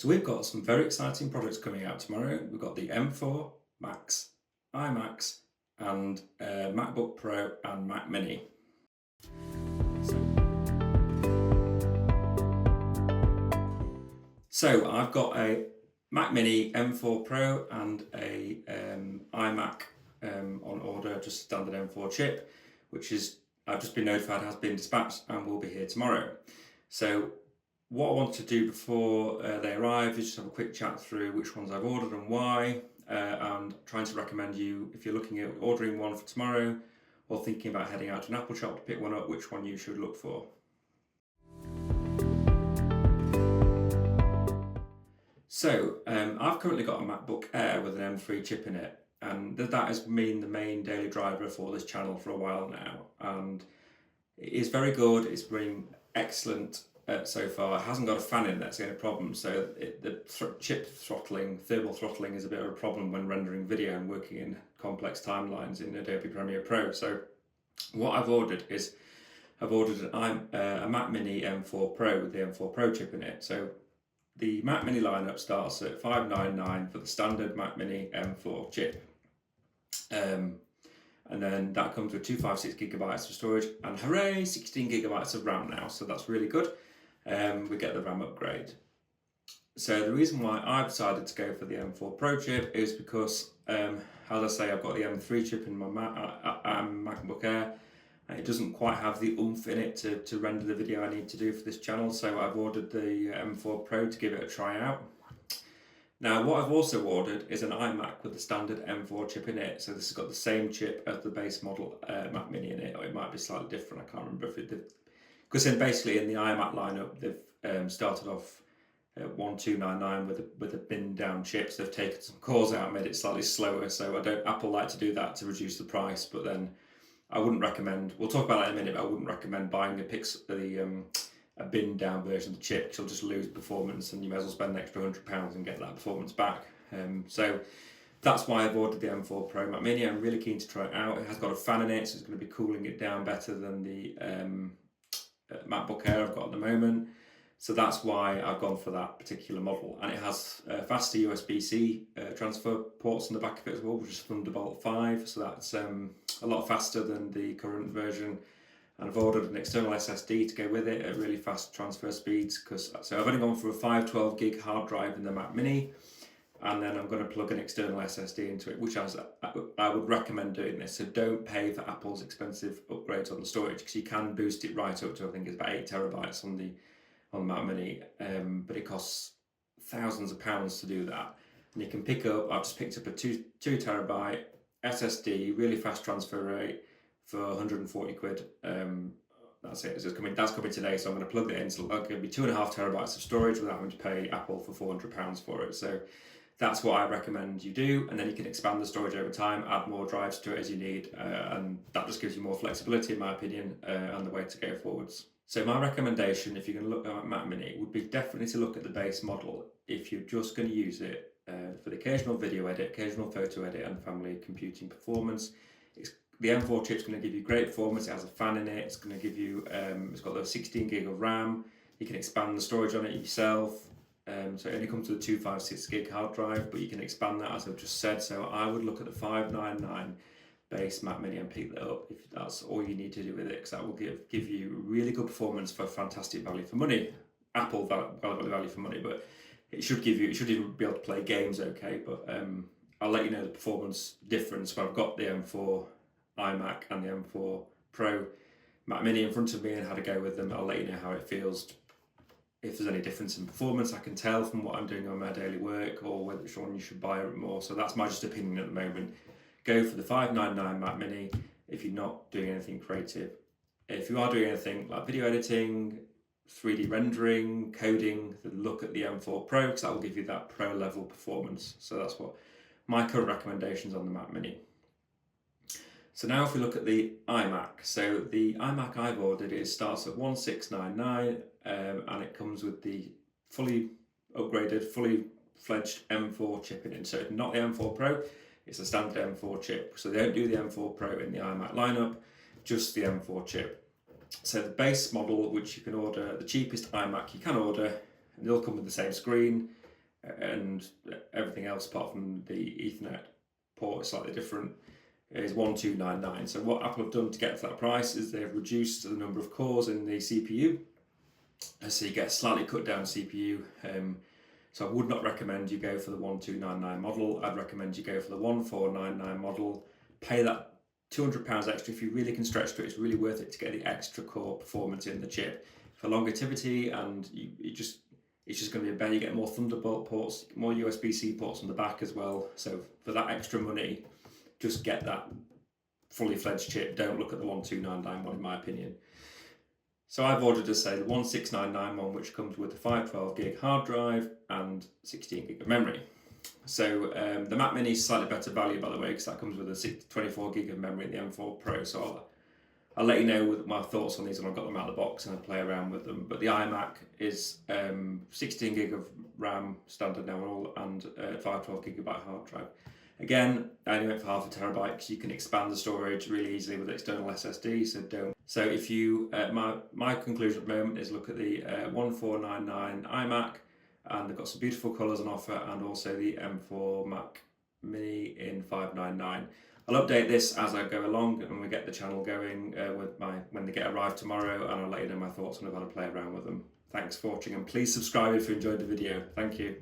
So we've got some very exciting products coming out tomorrow. We've got the M4 Max, iMacs, and MacBook Pro and Mac Mini. So I've got a Mac Mini M4 Pro and a iMac on order, just standard M4 chip, which is I've just been notified has been dispatched and will be here tomorrow. So what I want to do before they arrive is just have a quick chat through which ones I've ordered and why, and trying to recommend you, if you're looking at ordering one for tomorrow or thinking about heading out to an Apple shop to pick one up, which one you should look for. So I've currently got a MacBook Air with an M3 chip in it, and that has been the main daily driver for this channel for a while now, and it is very good. It's been excellent so far. It hasn't got a fan in that's the only problem, so chip throttling, thermal throttling is a bit of a problem when rendering video and working in complex timelines in Adobe Premiere Pro. So what I've ordered is a Mac Mini M4 Pro with the M4 Pro chip in it. So the Mac Mini lineup starts at $599 for the standard Mac Mini M4 chip. And then that comes with 256 gigabytes of storage and hooray, 16 gigabytes of RAM now. So that's really good. We get the RAM upgrade. So the reason why I've decided to go for the M4 Pro chip is because, as I say, I've got the M3 chip in my MacBook Air, and it doesn't quite have the oomph in it to render the video I need to do for this channel. So I've ordered the M4 Pro to give it a try out. Now, what I've also ordered is an iMac with the standard M4 chip in it. So this has got the same chip as the base model Mac Mini in it, or it might be slightly different. I can't remember if it, because then basically in the iMac lineup, they've started off at 1299 with a bin down chip. So they've taken some cores out and made it slightly slower. So Apple like to do that to reduce the price, but then I wouldn't recommend. We'll talk about that in a minute. But I wouldn't recommend buying a bin down version of the chip, because you'll just lose performance, and you may as well spend an extra £100 and get that performance back. So that's why I've ordered the M4 Pro Mac Mini. I'm really keen to try it out. It has got a fan in it, so it's going to be cooling it down better than the MacBook Air I've got at the moment. So that's why I've gone for that particular model. And it has faster USB-C transfer ports on the back of it as well, which is Thunderbolt 5. So that's a lot faster than the current version. And I've ordered an external SSD to go with it at really fast transfer speeds. So I've only gone for a 512 gig hard drive in the Mac Mini, and then I'm going to plug an external SSD into it, which I would recommend doing this. So don't pay for Apple's expensive upgrades on the storage, because you can boost it right up to, I think it's about 8 terabytes on the Mac Mini, but it costs thousands of pounds to do that. And you can I've just picked up a 2 terabyte SSD, really fast transfer rate, for 140 quid. That's it. That's coming today, so I'm going to plug it in. So it'll give me 2.5 terabytes of storage without having to pay Apple for £400 for it. So that's what I recommend you do, and then you can expand the storage over time, add more drives to it as you need, and that just gives you more flexibility, in my opinion, and the way to go forwards. So my recommendation, if you're going to look at Mac Mini, would be definitely to look at the base model if you're just going to use it for the occasional video edit, occasional photo edit, and family computing performance. The M4 chip's going to give you great performance. It has a fan in it. It's going to give you, it's got the 16 gig of RAM. You can expand the storage on it yourself. So it only comes with a 256 gig hard drive, but you can expand that, as I've just said. So I would look at the 599 base Mac Mini and pick that up if that's all you need to do with it, because that will give you really good performance for fantastic value for money. Apple value for money, but it should even be able to play games okay. But I'll let you know the performance difference when I've got the M4 iMac and the M4 Pro Mac Mini in front of me and how to go with them. I'll let you know how it feels. If there's any difference in performance, I can tell from what I'm doing on my daily work, or whether it's one you should buy it more. So that's my just opinion at the moment. Go for the 599 Mac Mini if you're not doing anything creative. If you are doing anything like video editing, 3D rendering, coding, then look at the M4 Pro, because that will give you that pro level performance. So that's what my current recommendations on the Mac Mini. So now if we look at the iMac, so the iMac I've ordered, starts at 1699, and it comes with the fully upgraded, fully fledged M4 chip in it. So not the M4 Pro, it's a standard M4 chip. So they don't do the M4 Pro in the iMac lineup, just the M4 chip. So the base model, which you can order, the cheapest iMac you can order, and they'll come with the same screen, and everything else apart from the Ethernet port is slightly different, is 1299. So what Apple have done to get to that price is they've reduced the number of cores in the CPU, so you get a slightly cut down CPU. So I would not recommend you go for the 1299 model. I'd recommend you go for the 1499 model. Pay that £200 extra if you really can stretch to it. It's really worth it to get the extra core performance in the chip for longevity, and it's just going to be better. You get more Thunderbolt ports, more USB-C ports on the back as well. So for that extra money, just get that fully fledged chip. Don't look at the 1299 one, in my opinion. So I've ordered, as say, the 1699 one, which comes with a 512 gig hard drive and 16 gig of memory. So the Mac Mini is slightly better value, by the way, because that comes with a 24 gig of memory in the M4 Pro. So I'll let you know with my thoughts on these when I've got them out of the box and I play around with them. But the iMac is 16 gig of RAM standard now and 512 gigabyte hard drive. Again, I only went for half a terabyte because you can expand the storage really easily with external SSD, so don't. So if you, my conclusion at the moment is look at the 1499 iMac, and they've got some beautiful colours on offer, and also the M4 Mac Mini in 599. I'll update this as I go along and we get the channel going when they get arrived tomorrow, and I'll let you know my thoughts on how to play around with them. Thanks for watching, and please subscribe if you enjoyed the video. Thank you.